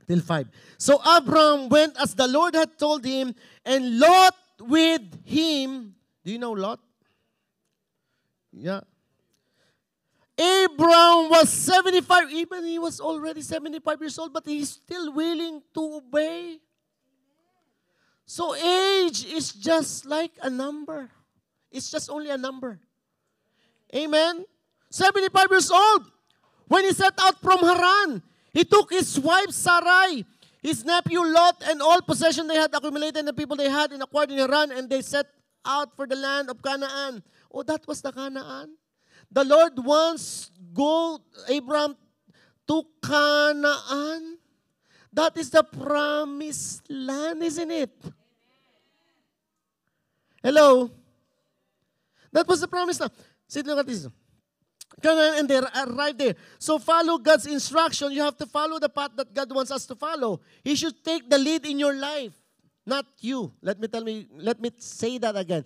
till 5. So Abram went as the Lord had told him, and Lot with him. Do you know Lot? Yeah. Abram was 75. Even he was already 75 years old, but he's still willing to obey. So age is just like a number. It's just only a number. Amen? 75 years old. When he set out from Haran, he took his wife Sarai, his nephew Lot, and all possession they had accumulated, and the people they had and acquired in Haran, and they set out for the land of Canaan. Oh, that was the Canaan. The Lord wants Abraham to Canaan. That is the promised land, isn't it? Hello? That was the promised land. See, look at this. Canaan, and they arrived there. So follow God's instruction. You have to follow the path that God wants us to follow. He should take the lead in your life, not you. Let me say that again.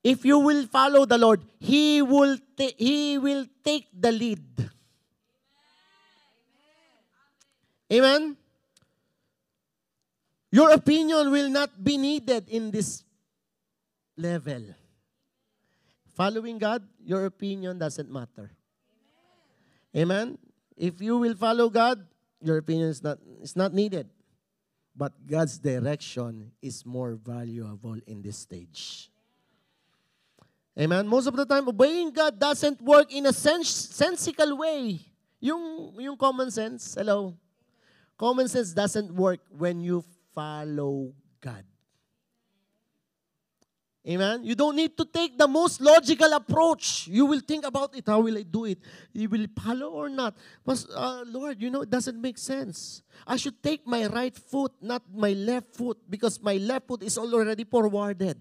If you will follow the Lord, He will take the lead. Amen? Your opinion will not be needed in this level. Following God, your opinion doesn't matter. Amen? If you will follow God, your opinion is not needed. But God's direction is more valuable in this stage. Amen? Most of the time, obeying God doesn't work in a sensical way. Yung common sense, hello? Common sense doesn't work when you follow God. Amen? You don't need to take the most logical approach. You will think about it. How will I do it? You will follow or not? But, Lord, it doesn't make sense. I should take my right foot, not my left foot, because my left foot is already forwarded.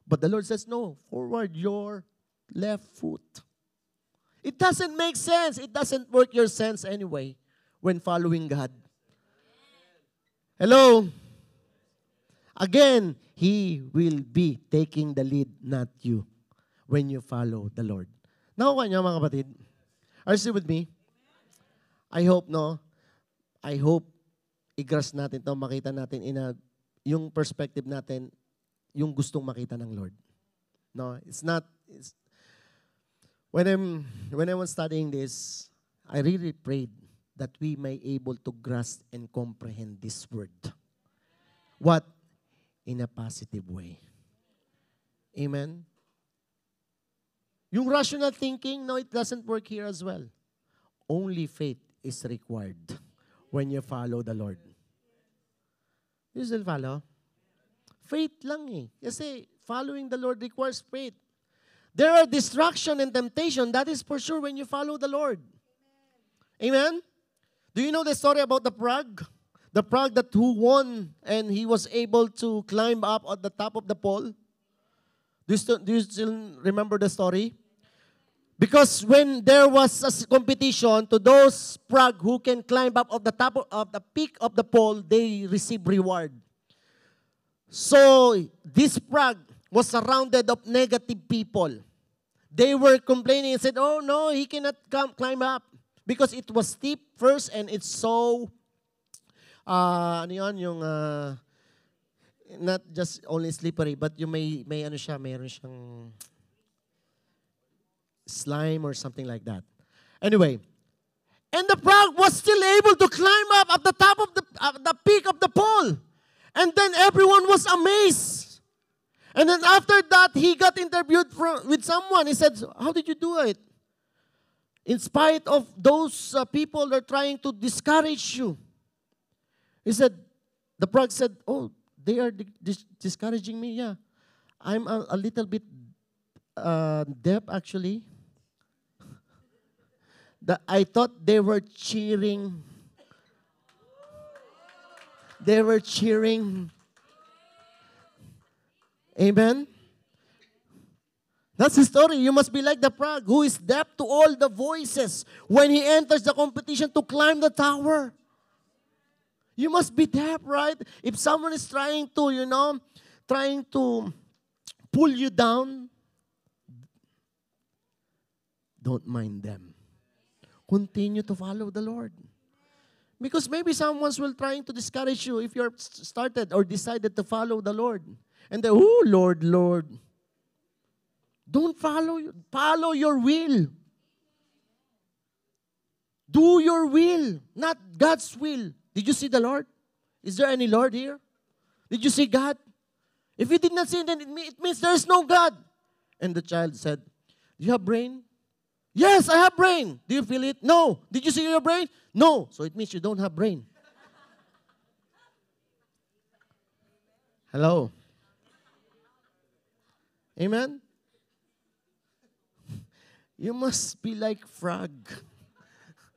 But the Lord says, no, forward your left foot. It doesn't make sense. It doesn't work your sense anyway when following God. Hello? Again, He will be taking the lead, not you, when you follow the Lord. Nakuha niyo, mga kapatid? Are you still with me? I hope, i-grasp natin ito, makita natin yung perspective natin, yung gustong makita ng Lord. No, When I was studying this, I really prayed that we may able to grasp and comprehend this word. What? In a positive way. Amen? Yung rational thinking, no, it doesn't work here as well. Only faith is required when you follow the Lord. You still follow? Faith lang eh. Kasi following the Lord requires faith. There are distraction and temptation. That is for sure when you follow the Lord. Amen? Do you know the story about the frog? The frog that who won and he was able to climb up at the top of the pole? Do you still remember the story? Because when there was a competition to those frog who can climb up of the top of the peak of the pole, they receive reward. So this frog was surrounded of negative people. They were complaining and said, "Oh no, he cannot climb up because it was steep first and it's so ano yun, yung not just only slippery, but yung may ano siya, mayroon siyang slime or something like that. Anyway, and the frog was still able to climb up at the top of the peak of the pole. And then everyone was amazed. And then after that, he got interviewed with someone. He said, "How did you do it? In spite of those people that are trying to discourage you." He said, the frog said, "Oh, they are discouraging me. Yeah, I'm a little bit deaf actually. I thought they were cheering. They were cheering." Amen? That's the story. You must be like the frog who is deaf to all the voices when he enters the competition to climb the tower. You must be deaf, right? If someone is trying to, trying to pull you down, don't mind them. Continue to follow the Lord. Because maybe someone will trying to discourage you if you're started or decided to follow the Lord. And then, "Oh, Lord, Lord." Don't follow your will. Do your will, not God's will. Did you see the Lord? Is there any Lord here? Did you see God? If you did not see, then it means there is no God. And the child said, "Do you have brain?" "Yes, I have brain." "Do you feel it?" "No." "Did you see your brain?" "No." So it means you don't have brain. Hello. Amen? You must be like frog.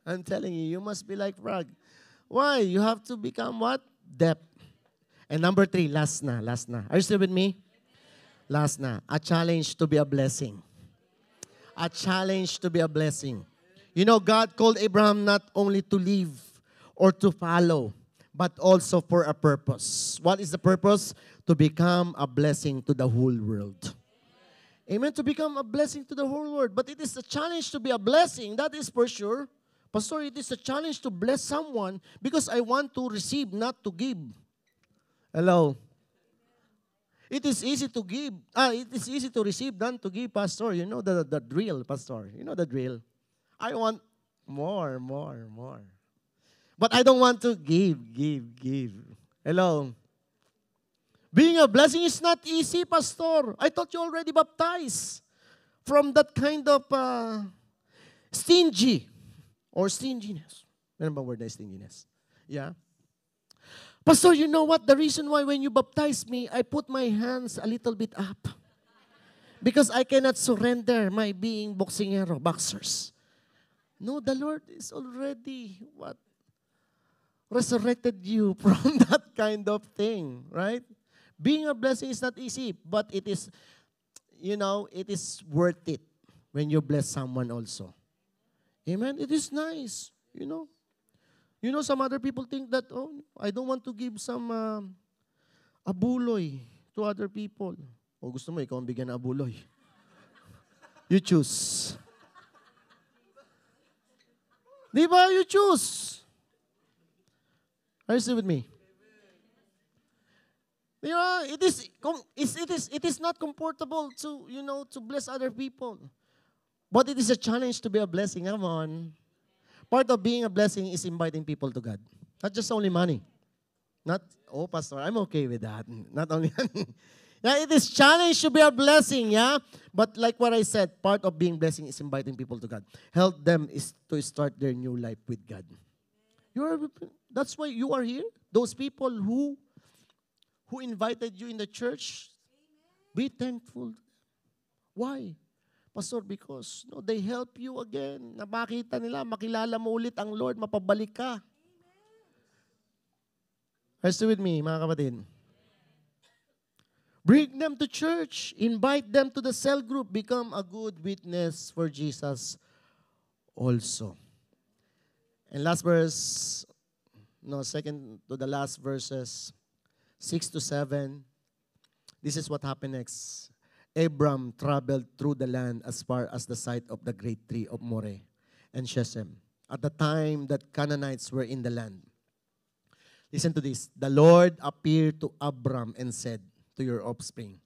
I'm telling you, you must be like frog. Why? You have to become what? Deaf. And number 3, last na. Are you still with me? Last na. A challenge to be a blessing. A challenge to be a blessing. You know, God called Abraham not only to live or to follow, but also for a purpose. What is the purpose? To become a blessing to the whole world. Amen? To become a blessing to the whole world. But it is a challenge to be a blessing. That is for sure. Pastor, it is a challenge to bless someone because I want to receive, not to give. Hello? It is easy to give. It is easy to receive than to give, Pastor. You know the drill, Pastor. You know the drill. I want more. But I don't want to give. Hello? Being a blessing is not easy, Pastor. I thought you already baptized from that kind of stingy or stinginess. Remember word na stinginess? Yeah. Pastor, you know what? The reason why when you baptized me, I put my hands a little bit up. Because I cannot surrender my being boxers. No, the Lord is already resurrected you from that kind of thing, right? Being a blessing is not easy, but it is, it is worth it when you bless someone also. Amen? It is nice, some other people think that, I don't want to give some abuloy to other people. O gusto mo, ikaw ang bigyan ng abuloy. You choose. Di ba? You choose. Are you still with me? It is not comfortable to, to bless other people. But it is a challenge to be a blessing. Come on. Part of being a blessing is inviting people to God. Not just only money. Not, oh, Pastor, I'm okay with that. Not only yeah, it is challenge to be a blessing, yeah? But like what I said, part of being blessing is inviting people to God. Help them is to start their new life with God. That's why you are here. Those people who invited you in the church, be thankful. Why? Pastor, because no, they help you again. Na makita nila, makilala mo ulit ang Lord, mapabalik ka. Are you with me, mga kapatid? Bring them to church. Invite them to the cell group. Become a good witness for Jesus also. And last verse, second to the last verses, 6 to 7. This is what happened next. Abram traveled through the land as far as the site of the great tree of Moreh and Shechem, at the time that Canaanites were in the land. Listen to this. The Lord appeared to Abram and said to your offspring,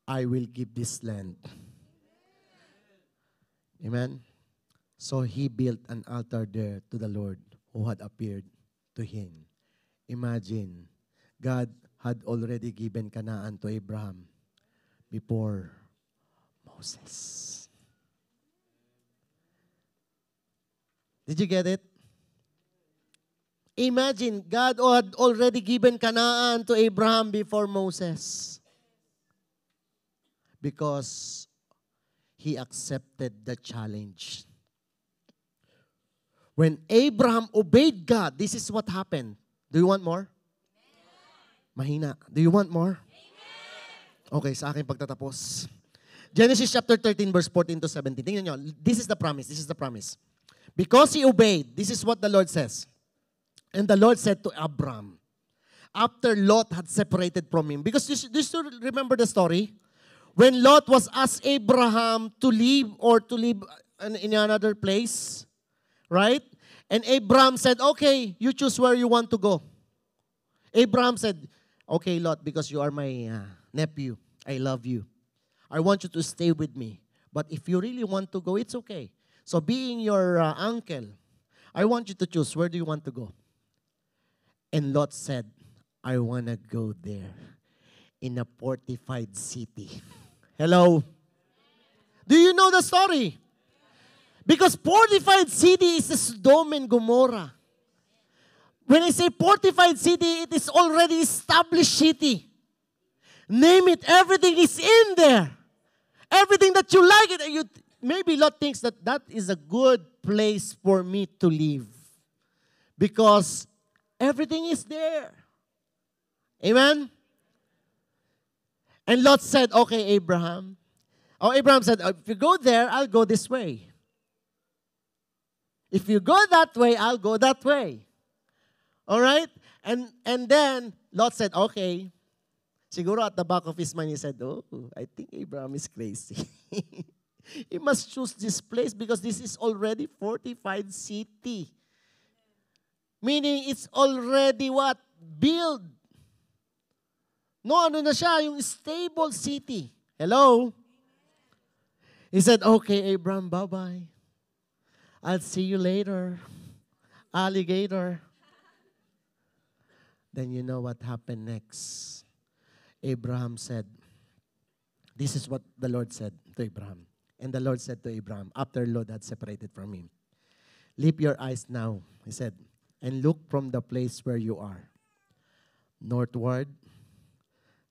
I will give this land. Amen? So he built an altar there to the Lord who had appeared to him. Imagine, God had already given Canaan to Abraham before Moses. Did you get it? Imagine, God had already given Canaan to Abraham before Moses. Because he accepted the challenge. When Abraham obeyed God, this is what happened. Do you want more? Mahina. Do you want more? Okay, sa akin pagtatapos. Genesis chapter 13, verse 14 to 17. Tingnan nyo, this is the promise. This is the promise. Because he obeyed, this is what the Lord says. And the Lord said to Abram, after Lot had separated from him, because do you remember the story? When Lot was asked Abraham to leave in another place, right? And Abraham said, okay, you choose where you want to go. Abraham said, okay, Lot, because you are my nephew, I love you. I want you to stay with me. But if you really want to go, it's okay. So being your uncle, I want you to choose, where do you want to go? And Lot said, I want to go there in a fortified city. Hello? Do you know the story? Because fortified city is a Sodom and Gomorrah. When I say fortified city, it is already established city. Name it, everything is in there. Everything that you like, maybe Lot thinks that is a good place for me to live. Because everything is there. Amen? And Lot said, okay, Abraham. Oh, Abraham said, if you go there, I'll go this way. If you go that way, I'll go that way. All right? And then Lot said, okay. Siguro at the back of his mind, he said, oh, I think Abraham is crazy. He must choose this place because this is already fortified city. Meaning, it's already what? Built. No, ano na siya? Yung stable city. Hello? He said, okay, Abraham, bye-bye. I'll see you later. Alligator. Then you know what happened next. Abraham said, this is what the Lord said to Abraham. And the Lord said to Abraham, after Lot had separated from him, lift your eyes now, he said, and look from the place where you are. Northward,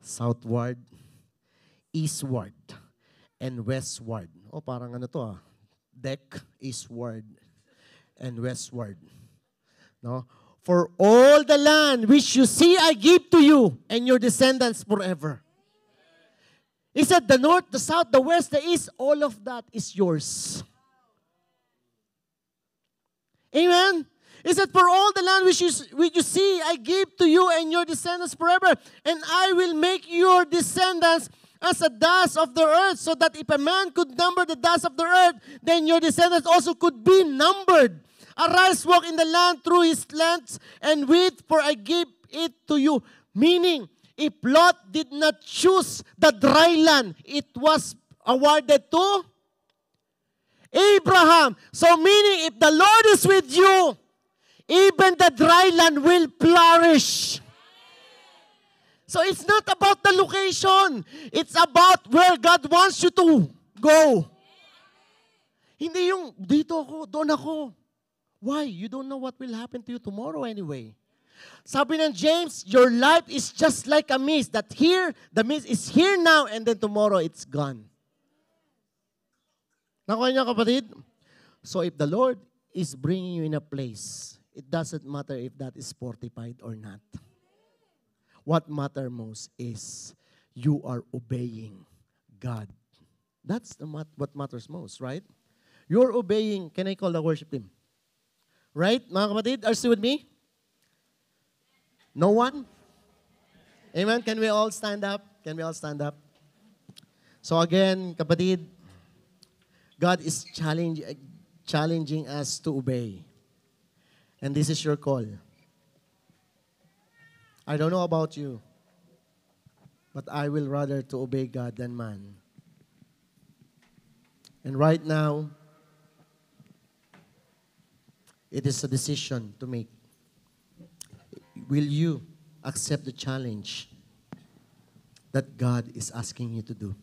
southward, eastward, and westward. Oh, parang ano to ah. Deck, eastward, and westward. No? For all the land which you see I give to you and your descendants forever. He said the north, the south, the west, the east, all of that is yours. Amen? He said, for all the land which you see, I give to you and your descendants forever. And I will make your descendants as a dust of the earth, so that if a man could number the dust of the earth, then your descendants also could be numbered. Arise, walk in the land through his length and width, for I give it to you. Meaning, if Lot did not choose the dry land, it was awarded to Abraham. So meaning, if the Lord is with you, even the dry land will flourish. So it's not about the location. It's about where God wants you to go. Hindi yung, dito ako, doon ako. Why? You don't know what will happen to you tomorrow anyway. Sabi ng James, your life is just like a mist. That here, the mist is here now, and then tomorrow it's gone. Nakuha niyo, kapatid? So if the Lord is bringing you in a place, it doesn't matter if that is fortified or not. What matters most is you are obeying God. That's what matters most, right? You're obeying. Can I call the worship team? Right, mga kapatid? Are you still with me? No one? Amen? Can we all stand up? Can we all stand up? So again, kapatid, God is challenging us to obey. And this is your call. I don't know about you, but I will rather to obey God than man. And right now, it is a decision to make. Will you accept the challenge that God is asking you to do?